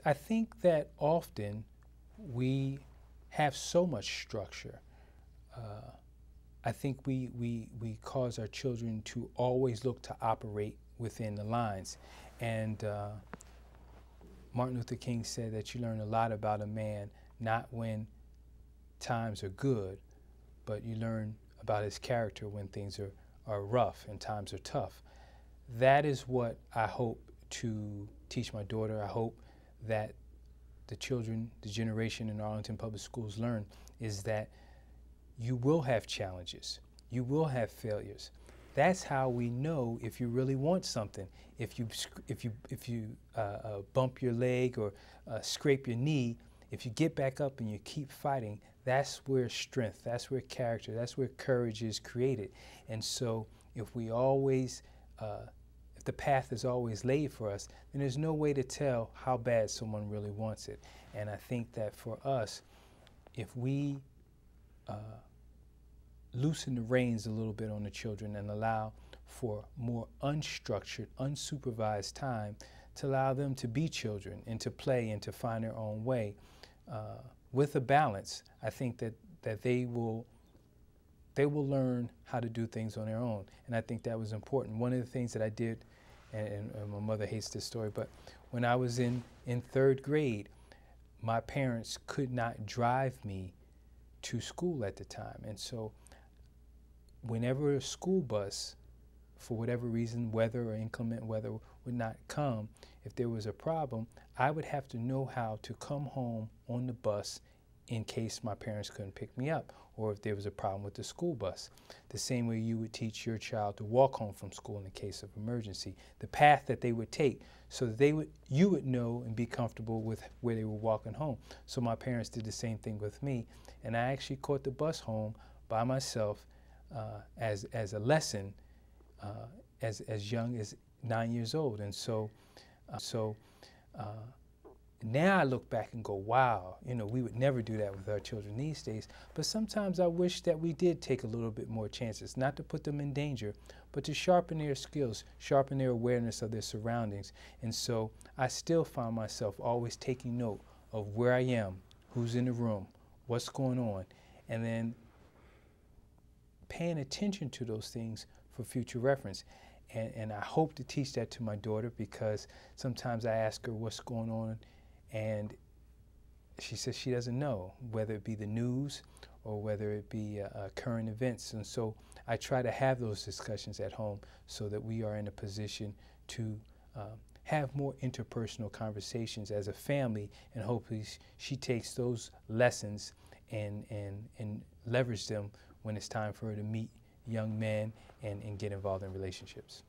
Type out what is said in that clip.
I think that often we have so much structure. I think we cause our children to always look to operate within the lines. And Martin Luther King said that you learn a lot about a man not when times are good, but you learn about his character when things are rough and times are tough. That is what I hope to teach my daughter. I hope that the children, the generation in Arlington Public Schools learn is that you will have challenges. You will have failures. That's how we know if you really want something. If you bump your leg or scrape your knee, if you get back up and you keep fighting, that's where strength, that's where character, that's where courage is created. And so if we always, if the path is always laid for us, then there's no way to tell how bad someone really wants it. And I think that for us, if we loosen the reins a little bit on the children and allow for more unstructured, unsupervised time to allow them to be children and to play and to find their own way with a balance, I think that they will learn how to do things on their own. And I think that was important. One of the things that I did, and my mother hates this story, but when I was in third grade, my parents could not drive me to school at the time. And so whenever a school bus, for whatever reason, weather or inclement weather would not come, if there was a problem, I would have to know how to come home on the bus in case my parents couldn't pick me up, or if there was a problem with the school bus. The same way you would teach your child to walk home from school in the case of emergency, the path that they would take so that you would know and be comfortable with where they were walking home. So my parents did the same thing with me, and I actually caught the bus home by myself as a lesson as young as 9 years old. And so now I look back and go, wow, you know, we would never do that with our children these days. But sometimes I wish that we did take a little bit more chances, not to put them in danger, but to sharpen their skills, sharpen their awareness of their surroundings. And so I still find myself always taking note of where I am, who's in the room, what's going on, and then paying attention to those things for future reference. And I hope to teach that to my daughter, because sometimes I ask her what's going on, and she says she doesn't know, whether it be the news or whether it be current events. And so I try to have those discussions at home so that we are in a position to have more interpersonal conversations as a family, and hopefully she takes those lessons and leverage them when it's time for her to meet young men and get involved in relationships.